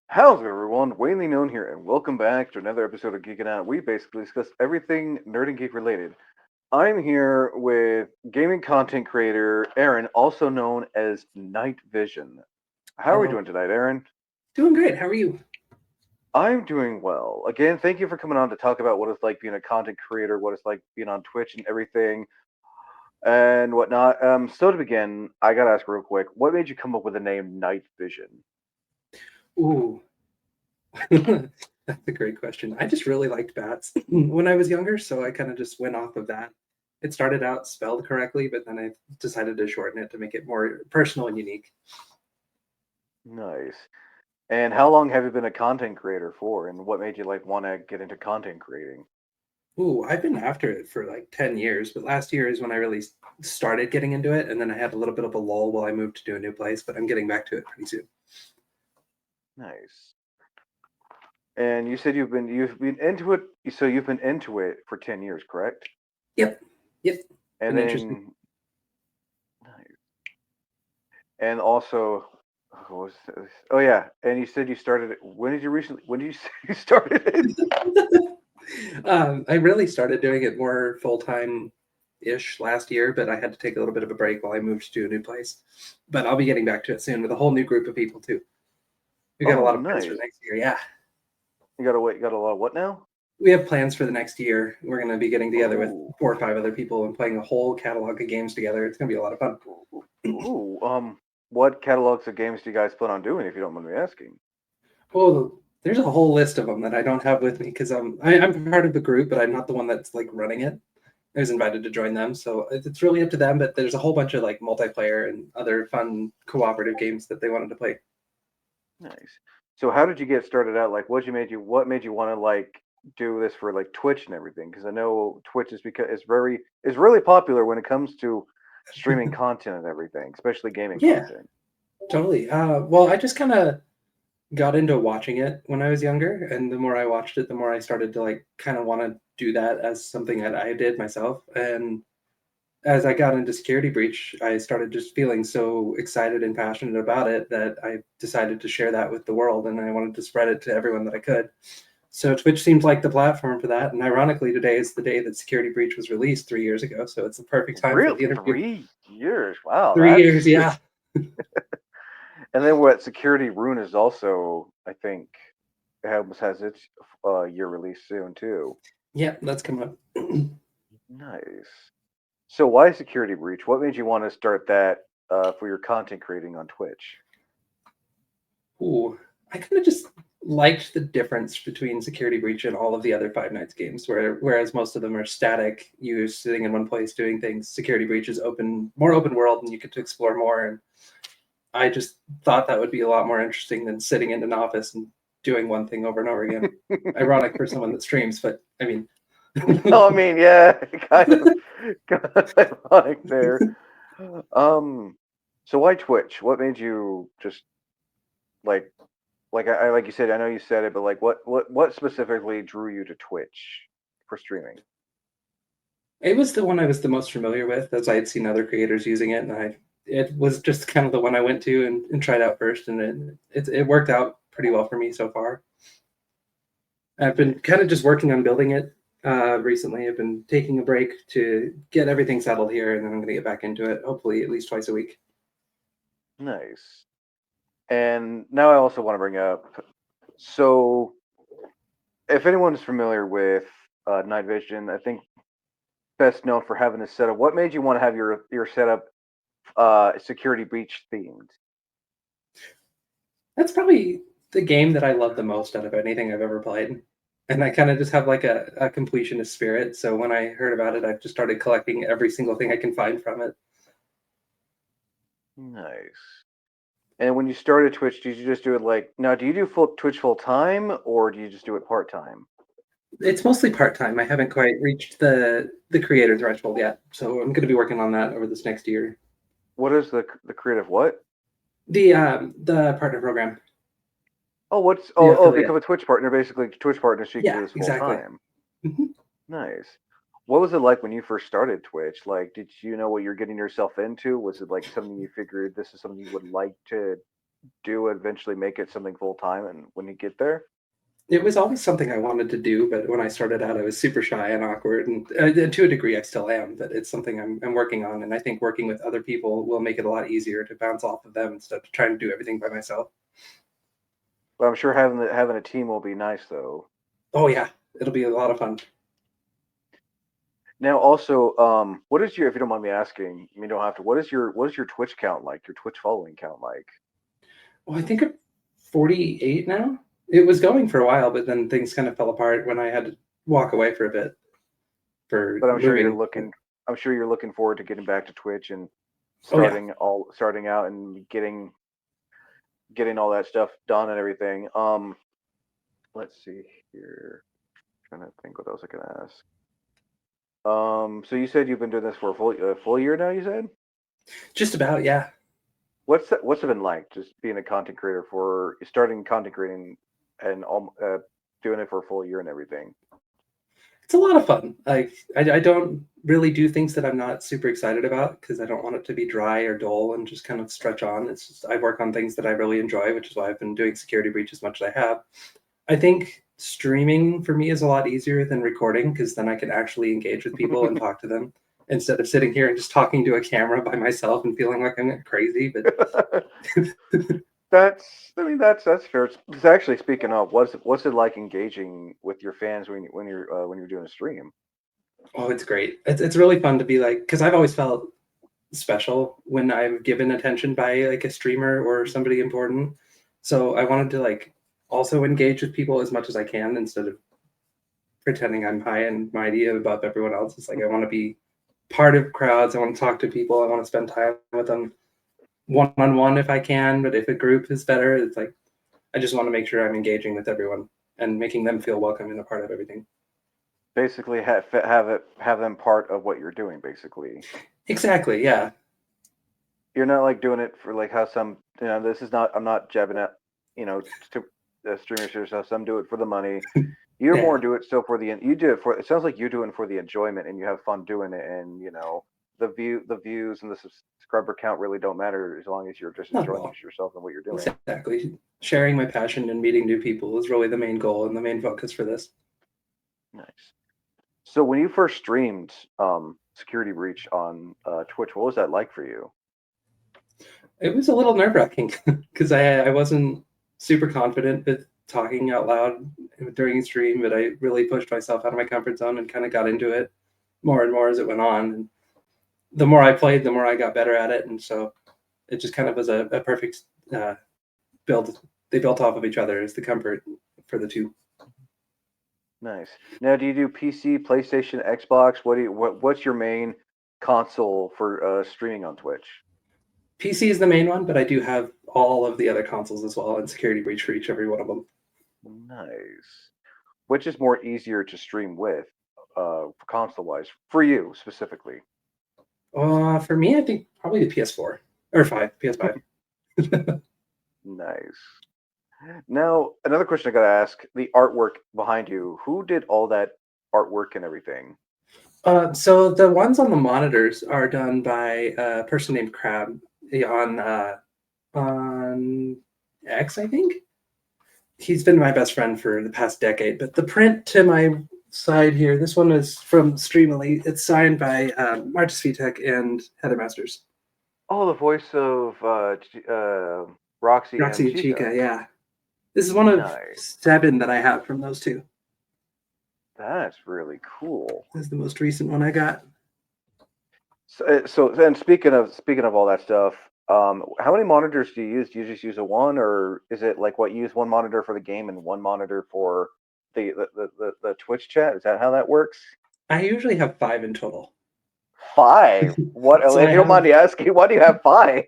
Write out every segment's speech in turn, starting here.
How's it, everyone? Wayne Known here, and welcome back to another episode of Geeking Out. We basically discuss everything nerd and geek related. I'm here with gaming content creator Aaron, also known as Nitevision. How are we Hello. doing tonight, Aaron? Doing great. How are you? I'm doing well. Again, thank you for coming on to talk about what it's like being a content creator, what it's like being on Twitch and everything and whatnot. So to begin, I gotta ask real quick, what made you come up with the name Night Vision? Ooh, that's a great question. I just really liked bats when I was younger, so I kind of just went off of that. It started out spelled correctly, but then I decided to shorten it to make it more personal and unique. Nice. And how long have you been a content creator for? And what made you like want to get into content creating? Ooh, I've been after it for like 10 years, but last year is when I really started getting into it, and then I had a little bit of a lull while I moved to a new place, but I'm getting back to it pretty soon. Nice. And you said you've been into it. So you've been into it for 10 years, correct? Yep, yep, And been interesting. then, nice. And also, what was this? Oh yeah. And you said you started it. When did you recently? When did you say you started it? I really started doing it more full time ish last year, but I had to take a little bit of a break while I moved to a new place. But I'll be getting back to it soon with a whole new group of people too. We got a Oh, lot of plans for nice. the next year. Yeah, You gotta wait. You got a lot. Of what now? we have plans for the next year. We're going to be getting together with Oh. 4 or 5 other people and playing a whole catalog of games together. It's going to be a lot of fun. Ooh. What catalogs of games do you guys plan on doing? If you don't mind me asking. Well, there's a whole list of them that I don't have with me because I'm part of the group, but I'm not the one that's like running it. I was invited to join them, so it's really up to them. But there's a whole bunch of like multiplayer and other fun cooperative games that they wanted to play. Nice. So how did you get started out? Like, what made you want to like do this for like Twitch and everything? Because I know Twitch is because it's really popular when it comes to streaming content and everything, especially gaming Yeah, content. totally. Well, I just kind of got into watching it when I was younger, and the more I watched it, the more I started to like kind of want to do that as something that I did myself. And as I got into Security Breach, I started just feeling so excited and passionate about it that I decided to share that with the world, and I wanted to spread it to everyone that I could. So Twitch seemed like the platform for that. And ironically, today is the day that Security Breach was released 3 years ago. So it's the perfect time for Real the interview. 3 years. Wow, 3 years, yeah. and then what Security Rune is also, I think, has its year release soon too. Yeah, that's coming up. Nice. So why Security Breach? What made you want to start that for your content creating on Twitch? Ooh, I kind of just liked the difference between Security Breach and all of the other Five Nights games, whereas most of them are static, you sitting in one place doing things. Security Breach is more open world, and you get to explore more. And I just thought that would be a lot more interesting than sitting in an office and doing one thing over and over again. Ironic for someone that streams, but I mean, No, I mean, yeah, kind of ironic there. Um, so why Twitch? What made you just like, I like you said, I know you said it, but like, what specifically drew you to Twitch for streaming? it was the one I was the most familiar with, as I had seen other creators using it, and it was just kind of the one I went to and tried out first, and it worked out pretty well for me so far. I've been kind of Nice, just working on building it recently. I've been taking a break to get everything settled here, and then I'm going to get back into it, hopefully at least twice a week. nice. And now I also want to bring up, so if anyone is familiar with Night Vision, I think best known for having this setup. What made you want to have your setup security breach themed? That's probably the game that I love the most out of anything I've ever played. And I kind of just have like a completionist spirit. So when I heard about it, I've just started collecting every single thing I can find from it. Nice. And when you started Twitch, did you just do it like now? Do you do full Twitch full time, or do you just do it part time? It's mostly part time. I haven't quite reached the creator threshold yet, so I'm going to be working on that over this next year. What is the creative what? The partner program, Oh, what's the become affiliate. a Twitch partner, basically Twitch partner, so you can do Yeah, this full exactly. time. Nice. What was it like when you first started Twitch? Like, did you know what you're getting yourself into? Was it like something you figured this is something you would like to? do eventually make it something full time? And when you get there, It was always something I wanted to do, but when I started out, I was super shy and awkward, and to a degree, I still am. But it's something I'm working on, and I think working with other people will make it a lot easier to bounce off of them instead of trying to do everything by myself. but I'm sure having a team will be nice though. Oh yeah, it'll be a lot of fun. Now, also, what is your, if you don't mind me asking, you don't have to. What is your Twitch count like? Your Twitch following count like? Well, I think I'm 48 now. It was going for a while, but then things kind of fell apart when I had to walk away for a bit for But moving. I'm sure you're looking forward to getting back to Twitch and Oh yeah, starting out and getting all that stuff done and everything. Let's see here. Trying to think what else I can ask. So you said you've been doing this for a full year now. You said just about yeah. what's it been like just being a content creator for starting content creating and doing it for a full year and everything. It's a lot of fun. Like I don't really do things that I'm not super excited about because I don't want it to be dry or dull and just kind of stretch on. It's just I work on things that I really enjoy, which is why I've been doing Security Breach as much as I have. I think streaming for me is a lot easier than recording because then I can actually engage with people and talk to them instead of sitting here and just talking to a camera by myself and feeling like I'm crazy. But That's fair. It's actually, speaking of, what's it like engaging with your fans when you're doing a stream? oh, it's great. It's really fun to be like because I've always felt special when I'm given attention by like a streamer or somebody important. So I wanted to like also engage with people as much as I can instead of pretending I'm high and mighty above everyone else. It's like I want to be part of crowds. I want to talk to people. I want to spend time with them one on one if I can. But if a group is better, it's like I just want to make sure I'm engaging with everyone and making them feel welcome and a part of everything. Basically, have them part of what you're doing. Basically, Exactly. Yeah. you're not like doing it for like how some, this is not, I'm not jabbing at, to streamers here. So some do it for the money. You more Yeah. do it still for you do it for, it sounds like you're doing it for the enjoyment and you have fun doing it. And the views and the subscriber count really don't matter as long as you're just Not at enjoying all. yourself and what you're doing. Exactly. Sharing my passion and meeting new people is really the main goal and the main focus for this. Nice. So when you first streamed Security Breach on Twitch, what was that like for you? It was a little nerve wracking because I wasn't super confident with talking out loud during a stream, but I really pushed myself out of my comfort zone and kind of got into it more and more as it went on. And the more I played, the more I got better at it. And so it just kind of was a perfect uh, build. They built off of each other as the comfort for the two. Nice. Now, do you do PC, PlayStation, Xbox? What's your main console for streaming on Twitch? PC is the main one, but I do have all of the other consoles as well and Security Breach for each every one of them. Nice. Which is more easier to stream with, console wise, for you specifically? For me, I think probably the PS4 or 5, PS5. Nice. Now, another question I gotta ask: the artwork behind you. Who did all that artwork and everything? So the ones on the monitors are done by a person named Crab on X, I think. He's been my best friend for the past decade. But the print to my side here, this one is from Streamily. It's signed by Martis Vitek and Heather Masters. Oh, the voice of Roxy and Roxy and Chica. Chica, yeah. This is one of Nice. 7 that I have from those two. That's really cool. This is the most recent one I got. So then, speaking of all that stuff, how many monitors do you use? Do you just use a one, or is it like what you use one monitor for the game and one monitor for the Twitch chat? Is that how that works? I usually have 5 in total. 5. What? So If I you don't mind have me asking, why do you have 5?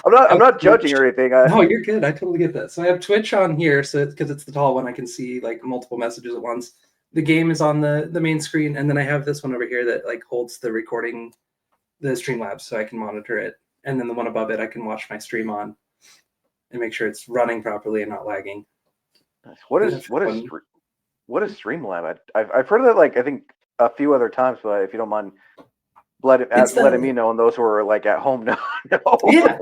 I'm not judging or anything. No, you're good. I totally get that. So I have Twitch on here, so because it's the tall one, I can see like multiple messages at once. The game is on the main screen, and then I have this one over here that like holds the recording, the Streamlabs, so I can monitor it. And then the one above it, I can watch my stream on and make sure it's running properly and not lagging. What And is that's what is fun. what is Streamlab? I've heard of that, like, I think a few other times, but if you don't mind It's letting me the know, and those who are like at home know. yeah,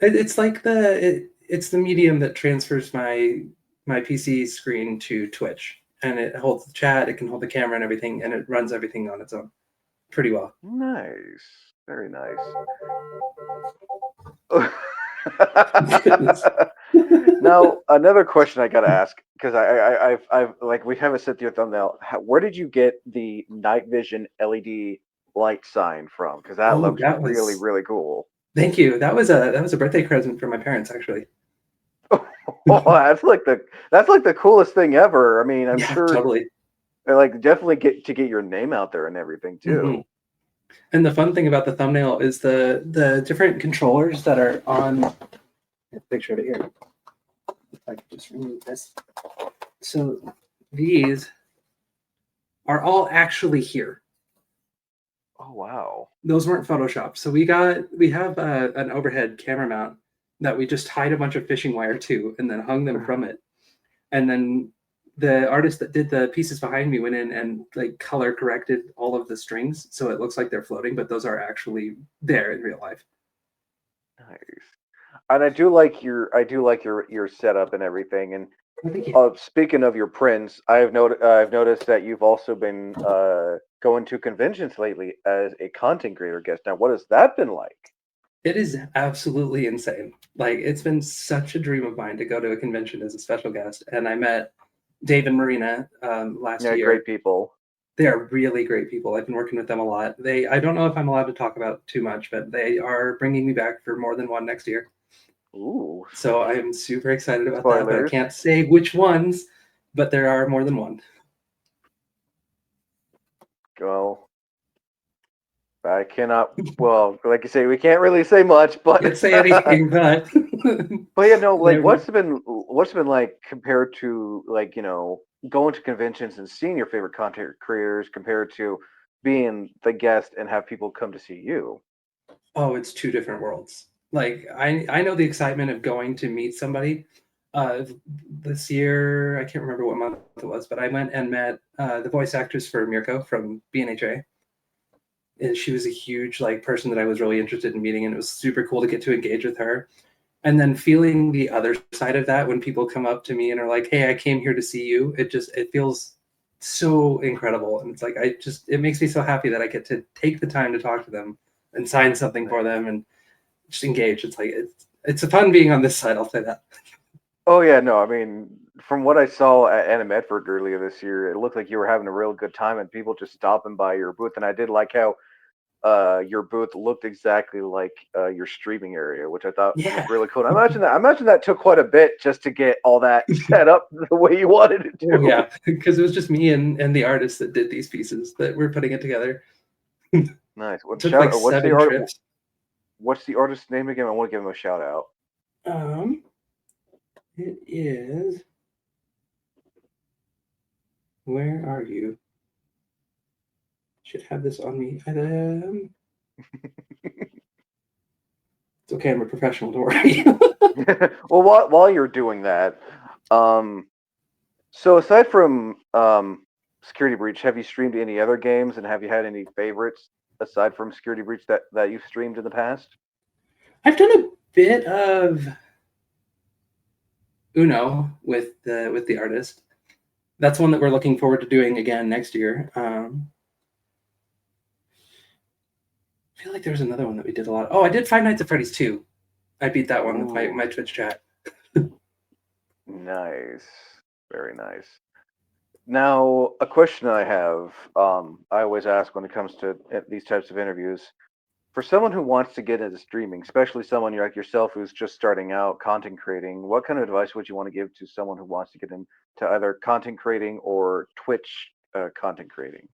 it's like the it's the medium that transfers my PC screen to Twitch, and it holds the chat, it can hold the camera and everything, and it runs everything on its own pretty well. Nice. Very nice. Goodness. Now, another question I gotta ask, because I've like we haven't set your thumbnail. Where did you get the Nitevision LED light sign from? Because that Oh, looks that really, was really cool. thank you. That was a birthday present from my parents, actually. Oh, that's like the coolest thing ever. I mean, I'm Yeah, sure, totally. like, definitely get your name out there and everything Hmm. too. And the fun thing about the thumbnail is the different controllers that are on. I have a picture of it here. If I could just remove this. So these are all actually here. Oh wow. Those weren't photoshopped. So we have an overhead camera mount that we just tied a bunch of fishing wire to and then hung them from it. And then the artist that did the pieces behind me went in and like color corrected all of the strings so it looks like they're floating, but those are actually there in real life. Nice. And I do like your setup and everything. And Oh, thank you. speaking of your prints, I've noticed that you've also been going to conventions lately as a content creator guest. Now, what has that been like? It is absolutely insane. Like it's been such a dream of mine to go to a convention as a special guest, and I met Dave and Marina last Yeah, great year. people. They are really great people. I've been working with them a lot. I don't know if I'm allowed to talk about too much, but they are bringing me back for more than one next year. Ooh, So I'm super excited about that, but I spoilers. can't say which ones, but there are more than one. Well, I cannot. Well, like you say, we can't really say much, but Can't say anything, but but yeah, no. Like, they're what's it been like compared to like going to conventions and seeing your favorite content creators compared to being the guest and have people come to see you? oh, it's two different worlds. Like I know the excitement of going to meet somebody. Uh, this year, I can't remember what month it was, but I went and met the voice actress for Mirko from BNHA. And she was a huge like person that I was really interested in meeting, and it was super cool to get to engage with her. And then feeling the other side of that when people come up to me and are like, "Hey, I came here to see you." It feels so incredible, and it's like it makes me so happy that I get to take the time to talk to them and sign something for them and just engage. It's like it's a fun being on this side. I'll say that. Oh yeah, no. I mean, from what I saw at Anna Medford earlier this year, it looked like you were having a real good time and people just stopping by your booth. And I did like how your booth looked exactly like your streaming area, which I thought was Yeah. really cool. And I imagine that took quite a bit just to get all that set up the way you wanted it Oh to. yeah, because it was just me and the artist that did these pieces that we're putting it together. It Nice. Well, took like what's the 7 art? trips. What's the artist's name again? I want to give him a shout out. Um, it is. Where are you? Should have this on me. It's okay. I'm a professional. Don't worry. Well, while you're doing that, um, so aside from Security Breach, have you streamed any other games, and have you had any favorites aside from Security Breach that you've streamed in the past? I've done a bit of Uno with the artist. That's one that we're looking forward to doing again next year. I feel like there was another one that we did a lot. Oh, I did Five Nights at Freddy's 2. I beat that one with my Ooh, Twitch chat. nice, very nice. Now, a question I have, I always ask when it comes to these types of interviews. For someone who wants to get into streaming, especially someone like yourself who's just starting out content creating, what kind of advice would you want to give to someone who wants to get into either content creating or Twitch content creating?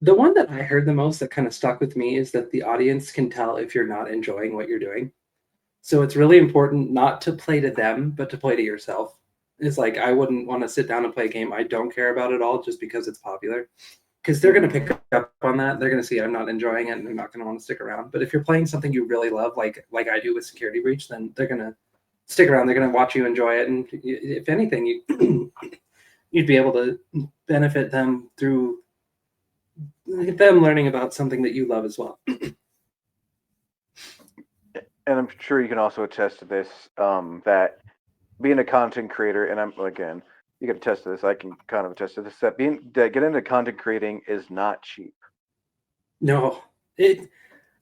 The one that I heard the most that kind of stuck with me is that the audience can tell if you're not enjoying what you're doing. So it's really important not to play to them, but to play to yourself. It's like I wouldn't want to sit down and play a game I don't care about at all just because it's popular. Because they're going to Hmm. pick up on that. They're going to see I'm not enjoying it, and they're not going to want to stick around. But if you're playing something you really love, like I do with Security Breach, then they're going to stick around. They're going to watch you enjoy it, and if anything, you'd be able to benefit them through them learning about something that you love as well. and I'm sure you can also attest to this, that being a content creator, and I'm again, you can attest to this. I can kind of attest to this that get into content creating is not cheap. No, it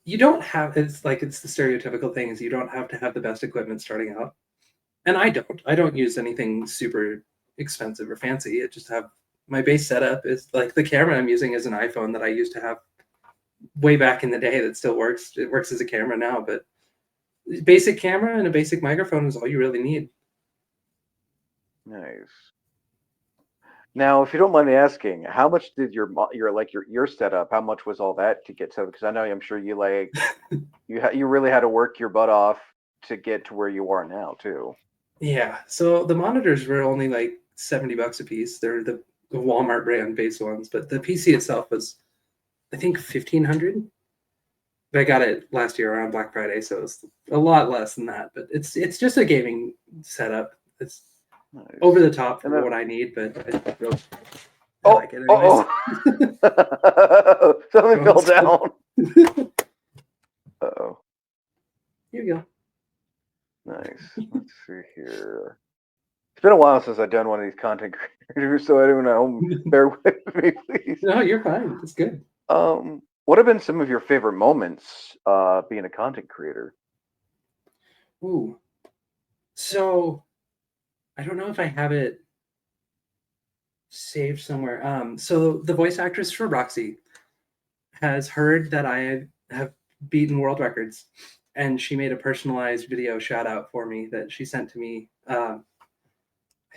you don't have. It's like it's the stereotypical thing is you don't have to have the best equipment starting out, and I don't. I don't use anything super expensive or fancy. I just have my base setup is like the camera I'm using is an iPhone that I used to have way back in the day that still works. It works as a camera now, but basic camera and a basic microphone is all you really need. Nice. Now, if you don't mind me asking, how much did your setup? How much was all that to get set up? Because I know I'm sure you you really had to work your butt off to get to where you are now too. Yeah. So the monitors were only like $70 a piece. They're the Walmart brand based ones, but the PC itself was I think 1,500. But I got it last year around Black Friday, so it's a lot less than that. But it's just a gaming setup. It's Nice. over the top And for then, what I need, but I oh, like it anyways. oh, something fell down. Oh, Here you go. nice. Let's see here. It's been a while since I've done one of these content creators, so I don't know. Bear with me, please. No, you're fine. It's good. What have been some of your favorite moments being a content creator? Ooh. So I don't know if I have it saved somewhere. So the voice actress for Roxy has heard that I have beaten world records, and she made a personalized video shout out for me that she sent to me. I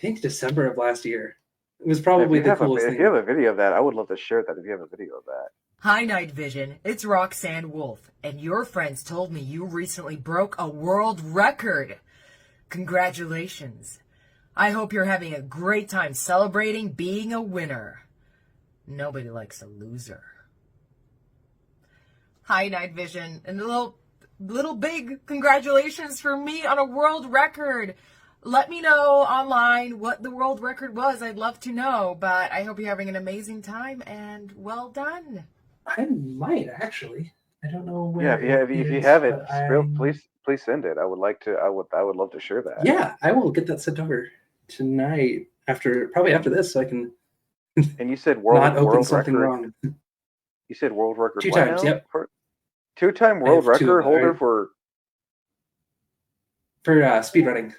think December of last year. It was probably the coolest If you thing. have a video of that, I would love to share that. If you have a video of that. Hi, Nitevision. It's Roxanne Wolf, and your friends told me you recently broke a world record. Congratulations. I hope you're having a great time celebrating being a winner. Nobody likes a loser. Hi, Nitevision, and a little big congratulations for me on a world record. Let me know online what the world record was. I'd love to know, but I hope you're having an amazing time and well done. I might actually. I don't know Yeah, where it if you is, have it, but I please send it. I would like to. I would love to share that. yeah, I will get that sent over tonight after probably after this, so I can And you said not open world something record. wrong. You said world record. Two What times, now? yep. For two-time I world have two of record them holder right? for For speed running.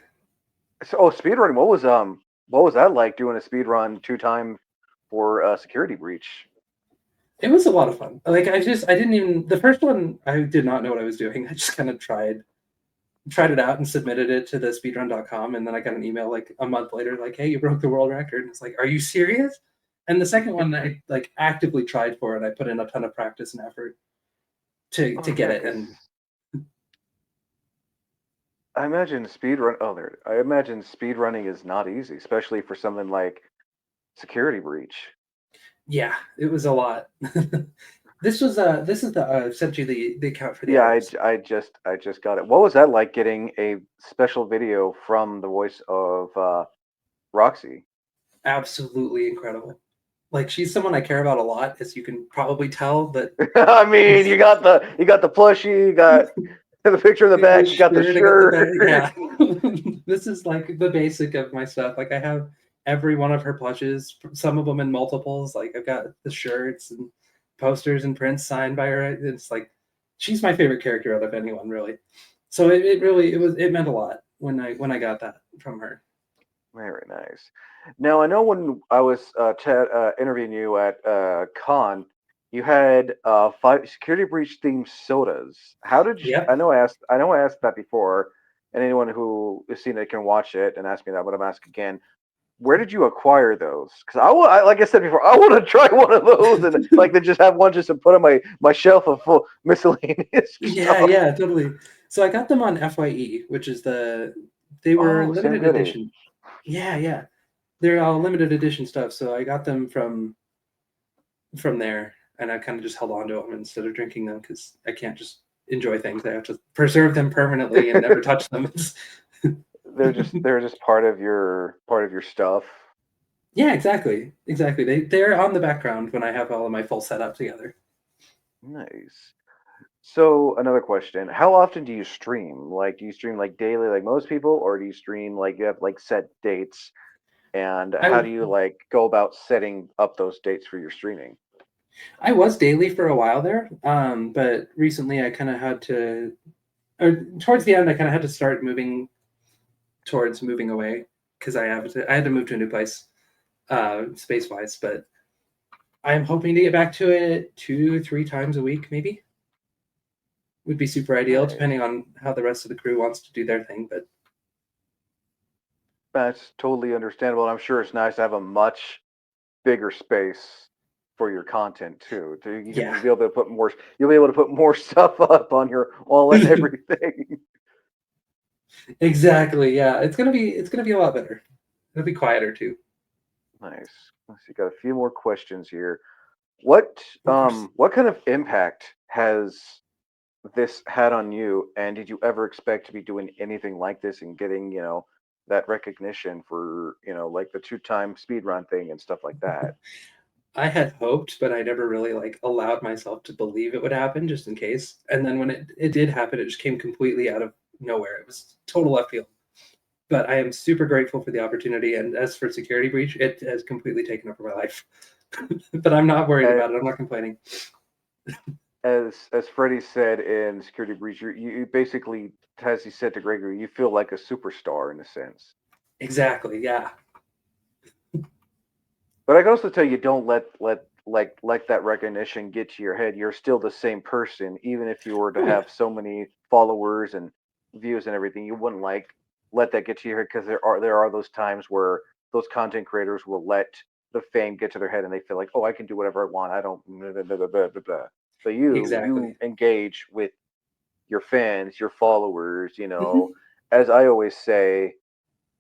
speedrunning. What was that like doing a speed run 2 time for security breach? It was a lot of fun. Like I didn't even the first one I did not know what I was doing. I just kind of tried it out and submitted it to the speedrun.com, and then I got an email like a month later like, "Hey, you broke the world record." And it's like, "Are you serious?" And the second one I like actively tried for it. I put in a ton of practice and effort to Oh get yeah, it, because and I imagine speed run. Oh, there. I imagine speed running is not easy, especially for something like security breach. yeah, it was a lot. This is the sent you the account for the Yeah, items. I just got it. What was that like getting a special video from the voice of Roxy? Absolutely incredible. Like she's someone I care about a lot, as you can probably tell. That I mean, you got the plushie, you got the picture in the the back, you got the shirt, I got the bag. shirt. Yeah, this is like the basic of my stuff. Like I have every one of her plushes, some of them in multiples. Like I've got the shirts and posters and prints signed by her. It's like she's my favorite character out of anyone, really. So it really it meant a lot when I got that from her. Very nice. Now I know when I was interviewing you at con, you had 5 security breach themed sodas. How did you? Yep. I know I asked that before, and anyone who has seen it can watch it and ask me that. But I'm asking again. Where did you acquire those? Because like I said before, I want to try one of those and like to just have one just to put on my shelf of full miscellaneous Yeah, stuff. yeah, totally. So I got them on FYE, which is they were Oh, Sam limited Goody. edition. Yeah, yeah. They're all limited edition stuff. So I got them from there, and I kind of just held on to them instead of drinking them because I can't just enjoy things. I have to preserve them permanently and never touch them. They're just part of your stuff. Yeah, exactly, exactly. They're on the background when I have all of my full setup together. Nice. So another question: how often do you stream? Like, do you stream like daily, like most people, or do you stream like you have like set dates? And how I do you like go about setting up those dates for your streaming? I was daily for a while there, but recently I kind of had to, or towards the end, I kind of had to start moving towards moving away because I had to move to a new place, space wise. But I'm hoping to get back to it 2, 3 times a week, maybe. Would be super ideal, Nice. depending on how the rest of the crew wants to do their thing. But That's totally understandable. And I'm sure it's nice to have a much bigger space for your content too. So you can yeah, be able to put more. You'll be able to put more stuff up on your wall and everything. exactly. Yeah, it's gonna be a lot better. It'll be quieter too. Nice. Let's see. Got a few more questions here. Of course. What kind of impact has this had on you? And did you ever expect to be doing anything like this and getting that recognition for like the two-time speed run thing and stuff like that? I had hoped, but I never really like allowed myself to believe it would happen just in case. And then when it did happen, it just came completely out of nowhere. It was total left field. But I am super grateful for the opportunity. And as for Security Breach, it has completely taken over my life. But I'm not worried Uh, about it. I'm not complaining. as Freddie said in Security Breach, you basically, as he said to Gregory, you feel like a superstar in a sense. Exactly. Yeah. But I can also tell you, don't let that recognition get to your head. You're still the same person, even if you were to Oh yeah. have so many followers and views and everything. You wouldn't like let that get to your head because there are those times where those content creators will let the fame get to their head and they feel like, oh, I can do whatever I want. I don't blah, blah, blah, blah, blah, blah. But you Exactly. engage with your fans, your followers. Hmm. As I always say,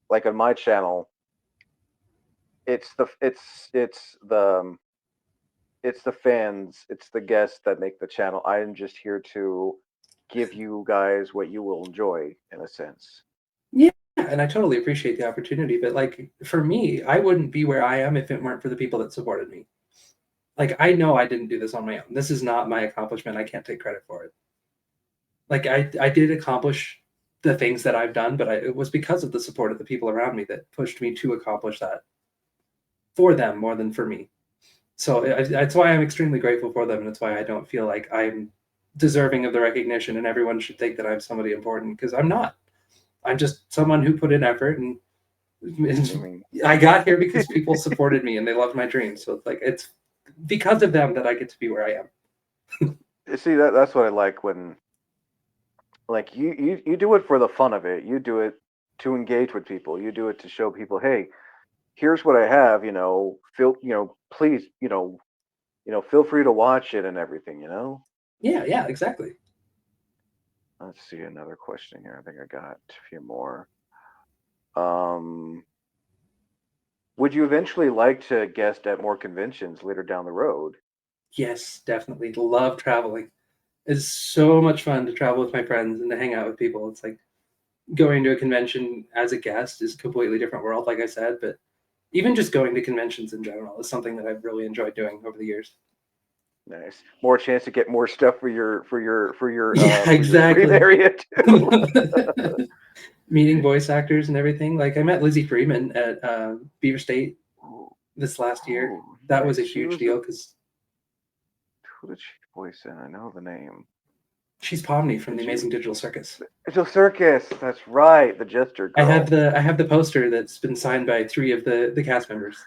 like on my channel, it's the it's the fans, it's the guests that make the channel. I am just here to give you guys what you will enjoy in a sense. Yeah. And I totally appreciate the opportunity. But like for me, I wouldn't be where I am if it weren't for the people that supported me. Like I know I didn't do this on my own. This is not my accomplishment. I can't take credit for it. Like I did accomplish the things that I've done, but it was because of the support of the people around me that pushed me to accomplish that for them more than for me. So that's why I'm extremely grateful for them, and it's why I don't feel like I'm deserving of the recognition, and everyone should think that I'm somebody important because I'm not. I'm just someone who put in effort, I and mean, I got here because people supported me and they loved my dreams. So it's because of them that I get to be where I am. see that's what I like when like you do it for the fun of it. You do it to engage with people. You do it to show people, hey, here's what I have. Feel please feel free to watch it and everything. Yeah, yeah, exactly. Let's see another question here. I think I got a few more. Um, would you eventually like to guest at more conventions later down the road? Yes, definitely. Love traveling. It's so much fun to travel with my friends and to hang out with people. It's like going to a convention as a guest is a completely different world, like I said, but even just going to conventions in general is something that I've really enjoyed doing over the years. Nice. More chance to get more stuff Yeah, for your stream exactly. area too. Meeting voice actors and everything. Like I met Lizzie Freeman at Beaver State Ooh, this last year. ooh, That was nice. a She huge was a deal because who did she voice in? I know the name. she's Pomni from Did the she? Amazing Digital Circus. Joe Circus. That's right. The Jester girl. I have the poster that's been signed by 3 of the cast members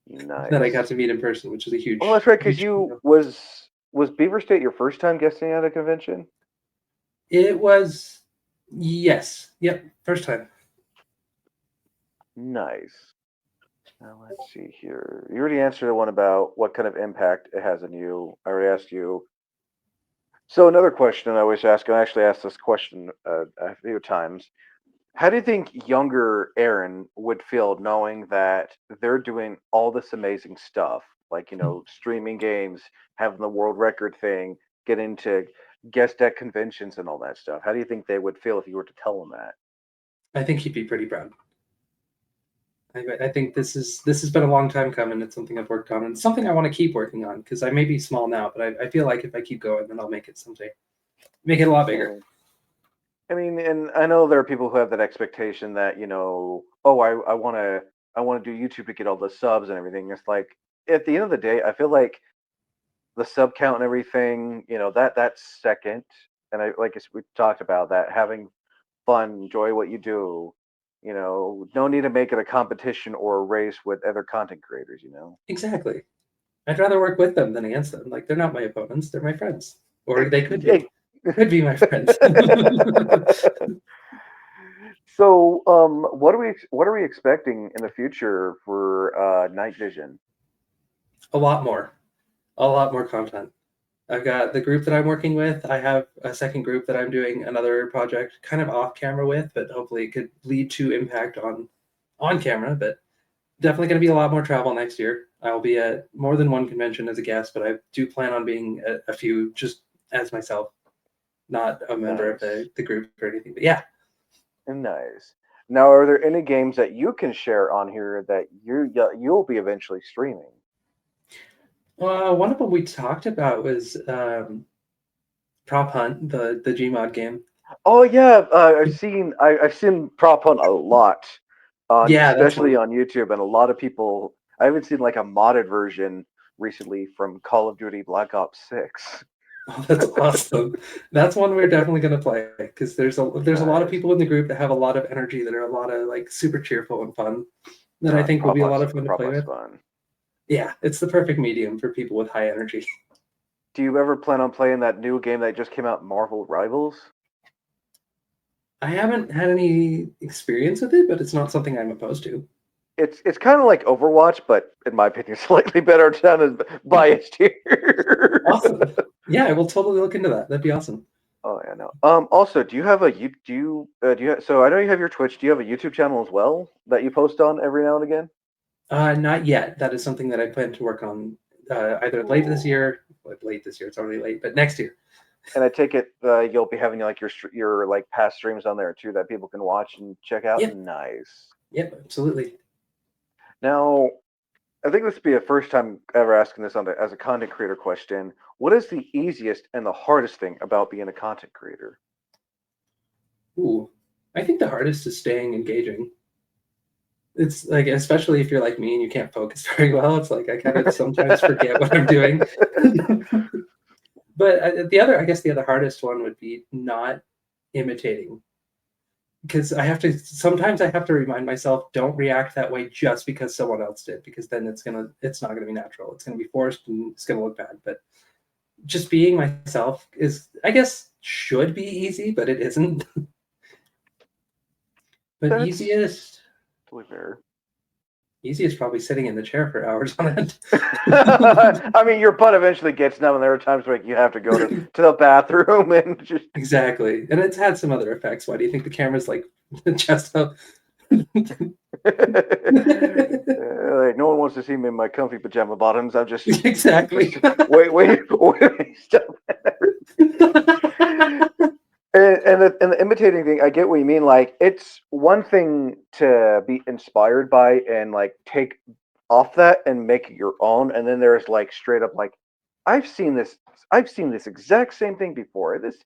that I got Nice. to meet in person, which is a Oh, that's right. Because huge you deal. was Beaver State your first time guesting at a convention? It was yes, yep, first time. Nice. Now let's see here. You already answered the one about what kind of impact it has on you. I already asked you. So another question I always ask, and I actually asked this question a few times. How do you think younger Aaron would feel knowing that they're doing all this amazing stuff, like streaming games, having the world record thing, getting to guest at conventions and all that stuff? How do you think they would feel if you were to tell them that? I think he'd be pretty proud. I think this has been a long time coming. It's something I've worked on, and it's something I want to keep working on because I may be small now, but I feel like if I keep going, then I'll make it someday. Make it a lot bigger. I mean, and I know there are people who have that expectation that, oh, I want to do YouTube to get all the subs and everything. It's like at the end of the day, I feel like the sub count and everything, that's second. And we talked about that, having fun, enjoy what you do. No need to make it a competition or a race with other content creators. Exactly. I'd rather work with them than against them. Like, they're not my opponents; they're my friends, or they could be. Could be my friends. So, what are we expecting in the future for Nitevision? A lot more content. I've got the group that I'm working with. I have a second group that I'm doing another project kind of off camera with, but hopefully it could lead to impact on camera. But definitely going to be a lot more travel next year. I'll be at more than one convention as a guest, but I do plan on being at a few just as myself, not a member of Nice. the group or anything. But yeah. Nice. Now, are there any games that you can share on here that you'll be eventually streaming? One of them we talked about was Prop Hunt, the Gmod game. Oh yeah, I've seen Prop Hunt a lot, Yeah, that's especially one. on YouTube, and a lot of people. I haven't seen like a modded version recently from Call of Duty Black Ops 6. Oh, that's awesome. That's one we're definitely going to play because there's a lot of Nice. people in the group that have a lot of energy, that are a lot of like super cheerful and fun, that I think will Prop be a lot Hunt's of fun to Prop play Hunt's with. fun. Yeah, it's the perfect medium for people with high energy. Do you ever plan on playing that new game that just came out, Marvel Rivals? I haven't had any experience with it, but it's not something I'm opposed to. It's kind of like Overwatch, but in my opinion, slightly better. Down as biased here. Awesome. Yeah, I will totally look into that. That'd be awesome. Oh yeah, no. Also, do you have a you do you do you so I know you have your Twitch. Do you have a YouTube channel as well that you post on every now and again? Not yet. That is something that I plan to work on either late this Ooh. year. Well, late this year, it's already late, but next year. And I take it you'll be having like your like past streams on there too that people can watch and check out. Yep. Nice. Yep. Absolutely. Now, I think this would be the first time ever asking this as a content creator question. What is the easiest and the hardest thing about being a content creator? Ooh, I think the hardest is staying engaging. It's like, especially if you're like me and you can't focus very well, it's like I kind of sometimes forget what I'm doing. But I guess the other hardest one would be not imitating, because sometimes I have to remind myself, don't react that way just because someone else did, because then it's not gonna be natural. It's gonna be forced and it's gonna look bad. But just being myself is, I guess, should be easy, but it isn't. But That's easiest totally fair. easiest probably sitting in the chair for hours on end. I mean, your butt eventually gets numb, and there are times where you have to go to the bathroom and just. Exactly. And it's had some other effects. Why do you think the camera's like chest up? Like, no one wants to see me in my comfy pajama bottoms. I'm just Exactly. wait, stop. And the imitating thing, I get what you mean. Like, it's one thing to be inspired by and like take off that and make it your own, and then there's like straight up like, I've seen this, I've seen this exact same thing before. This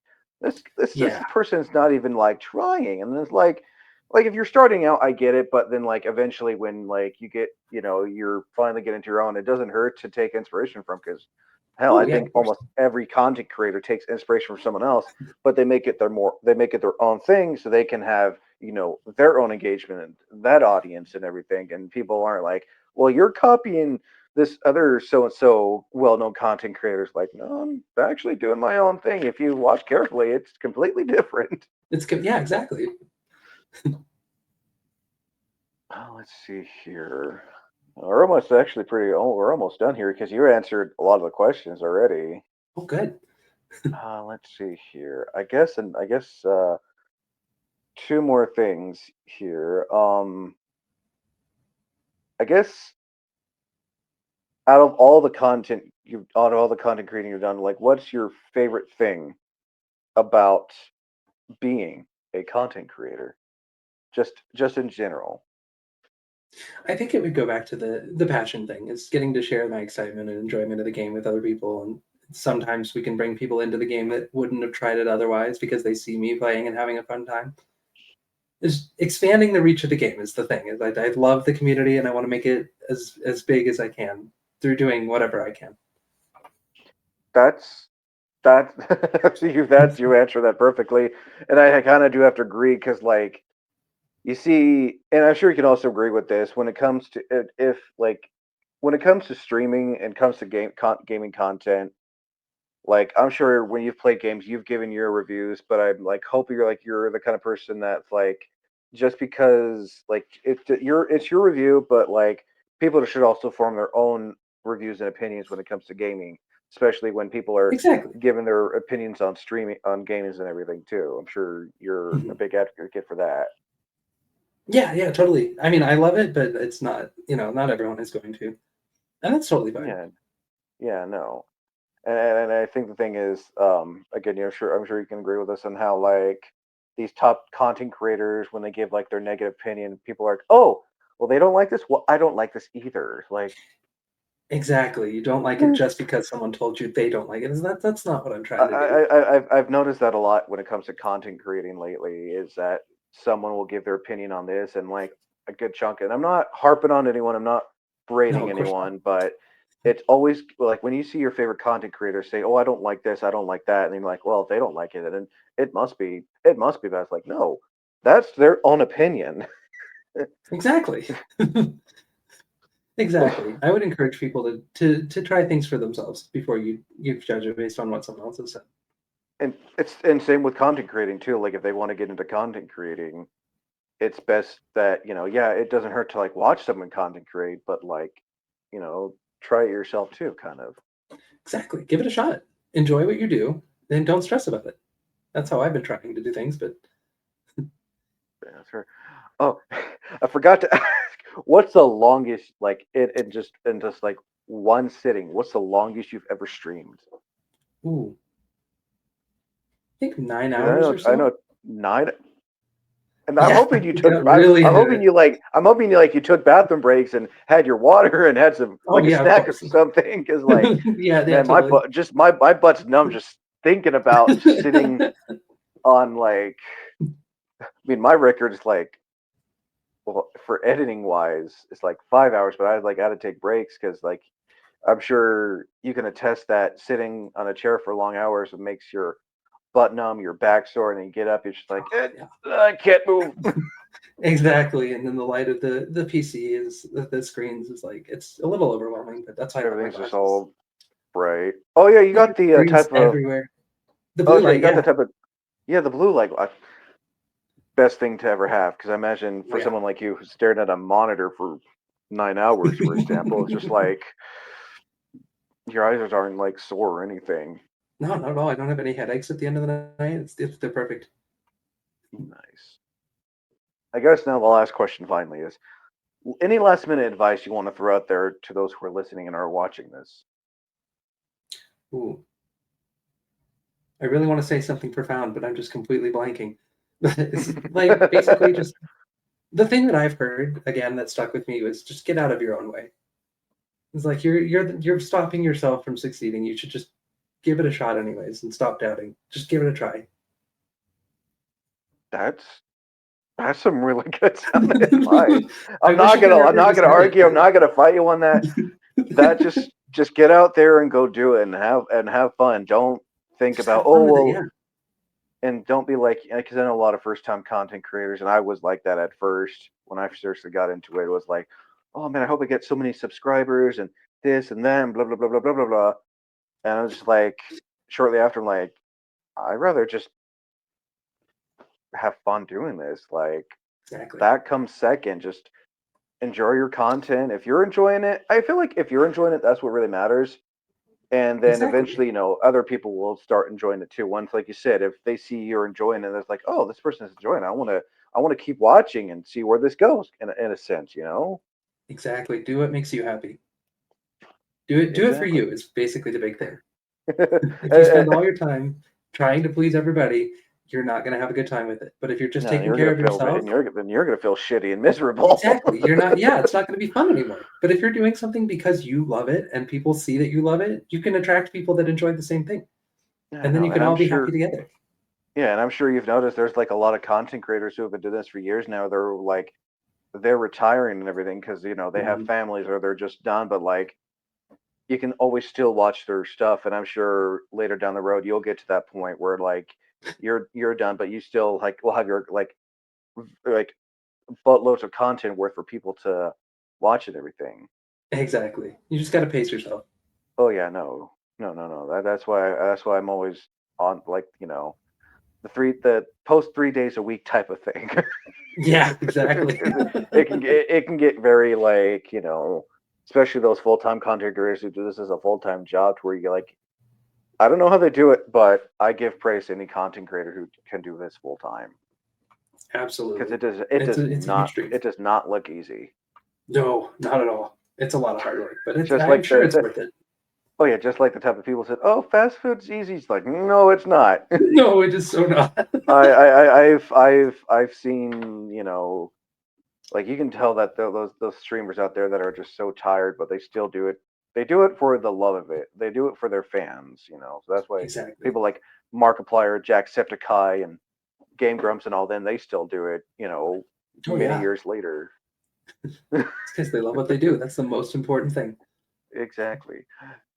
Yeah. person's not even like trying, and it's like if you're starting out, I get it, but then like eventually when like you get, you're finally getting to your own, it doesn't hurt to take inspiration from because. Hell, Oh I yeah, think of course. almost every content creator takes inspiration from someone else, but they make it their own thing so they can have their own engagement and that audience and everything, and people aren't like, well, you're copying this other so and so well-known content creators. Like, no, I'm actually doing my own thing. If you watch carefully, it's completely different. It's good. Yeah, exactly. Let's see here. We're almost actually pretty. Oh, we're almost done here because you answered a lot of the questions already. Oh, good. Let's see here. I guess two more things here. I guess out of all the content creating you've done, like, what's your favorite thing about being a content creator? Just in general. I think it would go back to the passion thing. Is getting to share my excitement and enjoyment of the game with other people, and sometimes we can bring people into the game that wouldn't have tried it otherwise because they see me playing and having a fun time. Is expanding the reach of the game is the thing. I love the community and I want to make it as big as I can through doing whatever I can. That's you answer that perfectly, and I kind of do have to agree because like you see, and I'm sure you can also agree with this when it comes to if like when it comes to streaming and comes to gaming content. Like I'm sure when you've played games, you've given your reviews, but I'm like hoping you're the kind of person that's like just because like it's your review, but like people should also form their own reviews and opinions when it comes to gaming, especially when people are Exactly. giving their opinions on streaming on games and everything too. I'm sure you're a big advocate for that. Yeah, totally. I mean, I love it, but it's not, not everyone is going to. And that's totally fine. Yeah, yeah, no. And I think the thing is, again, I'm sure you can agree with us on how like these top content creators, when they give like their negative opinion, people are like, oh, well, they don't like this. Well, I don't like this either. Like, Exactly. You don't like it just because someone told you they don't like it. That's not what I'm I, trying to do. I've noticed that a lot when it comes to content creating lately. Is that someone will give their opinion on this and like a good chunk, and I'm not harping on anyone. I'm not No, berating of course not. anyone, but it's always like when you see your favorite content creator say, "Oh, I don't like this, I don't like that," and you're like, "Well, if they don't like it, then it must be bad." It's like, no, that's their own opinion. Exactly. Exactly. I would encourage people to try things for themselves before you judge it based on what someone else has said. And same with content creating too. Like if they want to get into content creating, it's best that yeah, it doesn't hurt to like watch someone content create, but like try it yourself too, kind of. Exactly. Give it a shot. Enjoy what you do, and don't stress about it. That's how I've been trying to do things, but Yeah, sure. Oh, I forgot to ask. What's the longest like in just like one sitting? What's the longest you've ever streamed? ooh, I think 9 Because hours or I know so. 9, and I'm Yeah, hoping you it took. got really I'm into hoping it. you took bathroom breaks and had your water and had some Oh like a yeah, of snack or course. something. Because like, Yeah, man, my totally. butt just my butt's numb just thinking about just sitting on like. I mean, my record is like well for editing wise, it's like 5 hours, but I had to take breaks because like I'm sure you can attest that sitting on a chair for long hours it makes your butt numb, your back sore, and then you get up, you're just like, Yeah, I can't move. exactly. And then the light of the PC is the screens is like it's a little overwhelming, but that's why I have my Everything's just glasses. all bright. Oh yeah, you Yeah, got the screens type of. everywhere. The Oh, blue that's right, you light, got the yeah. type of. Yeah, the blue light. Best thing to ever have because I imagine Oh for yeah. someone like you who's staring at a monitor for 9 hours, for example, it's just like your eyes aren't like sore or anything. No, not at all. I don't have any headaches at the end of the night. They're perfect. Nice. I guess now the last question finally is any last minute advice you want to throw out there to those who are listening and are watching this? Ooh, I really want to say something profound, but I'm just completely blanking. It's like basically just the thing that I've heard again that stuck with me was just get out of your own way. It's like you're stopping yourself from succeeding. You should just give it a shot anyways and stop doubting. Just give it a try. That's That's some really good sounding advice. I wish I could I'm remember who not gonna said it, argue. I'm not gonna fight you on that. That but just get out there and go do it and have fun. Don't think just about have oh fun with it. well, Yeah, and don't be like because I know a lot of first time content creators and I was like that at first when I seriously got into it. It was like, oh man, I hope I get so many subscribers and this and that and blah blah blah blah blah blah blah. And I was just like, shortly after, I'm like, I'd rather just have fun doing this. Like exactly. that comes second. Just enjoy your content. If you're enjoying it, I feel like if you're enjoying it, that's what really matters. And then Exactly. eventually, other people will start enjoying it too. Once, like you said, if they see you're enjoying it, it's like, oh, this person is enjoying it. I want to keep watching and see where this goes. In a sense, Exactly. Do what makes you happy. Do it for exactly. you is basically the big thing. If you spend Uh, all your time trying to please everybody, you're not going to have a good time with it. But if you're just No, taking you're care gonna of feel yourself, then you're gonna feel shitty and miserable. exactly, you're not. Yeah, it's not going to be fun anymore. But if you're doing something because you love it and people see that you love it, you can attract people that enjoy the same thing, I and then know, you and can I'm all be happy sure. together. Yeah, and I'm sure you've noticed there's like a lot of content creators who have been doing this for years now. They're retiring and everything because they have Mhm. families or they're just done. But like you can always still watch their stuff, and I'm sure later down the road you'll get to that point where like you're done, but you still like will have your like buttloads of content worth for people to watch and everything. Exactly. You just got to pace yourself. Oh yeah, no, no, no, no. That's why I'm always on like the post 3 days a week type of thing. Yeah, exactly. It can get very like especially those full time content creators who do this as a full time job, to where you like I don't know how they do it, but I give praise to any content creator who can do this full time because Absolutely. it It's does a huge not dream. it does not look easy. No, not at all. It's a lot of hard work, but Just I'm like sure it's worth it. oh yeah, just like the type of people said, oh, fast food's easy. It's like no, it's not. No, it is so not. I've seen like you can tell that those streamers out there that are just so tired, but they still do it. They do it for the love of it. They do it for their fans. So that's why Exactly. people like Markiplier, Jacksepticeye, and Game Grumps and all them, they still do it. Oh Many yeah, years later. it's because they love what they do. That's the most important thing. Exactly.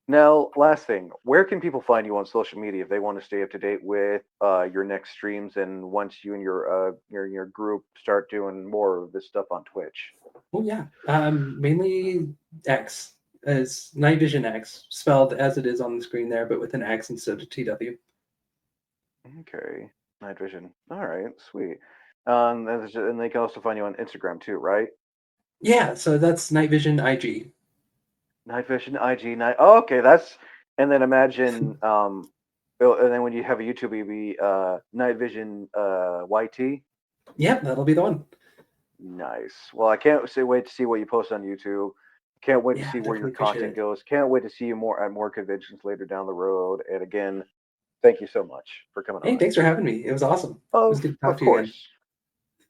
Now, last thing, where can people find you on social media if they want to stay up to date with your next streams and once you and your group start doing more of this stuff on Twitch? Oh yeah, mainly X as Nitevision X, spelled as it is on the screen there, but with an X instead of TW. Okay, Night Vision. All right, sweet. And they can also find you on Instagram too, right? Yeah, so that's Nitevision IG. Night Vision, IG, Night. Oh, okay, that's. And then imagine, and then when you have a YouTube, it'd be Night Vision YT. Yep, that'll be the one. Nice. Well, I can't wait to see what you post on YouTube. Can't wait to Yeah, see where your definitely appreciate content it. goes. Can't wait to see you more at more conventions later down the road. And again, thank you so much for coming Hey, on. thanks for having me. It was awesome. It was good to talk Of to you again. course.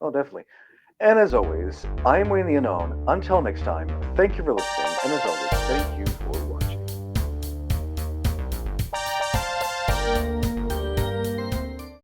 Oh, definitely. And as always, I am Wayne the Unknown. Until next time, thank you for listening. And as always, thank you for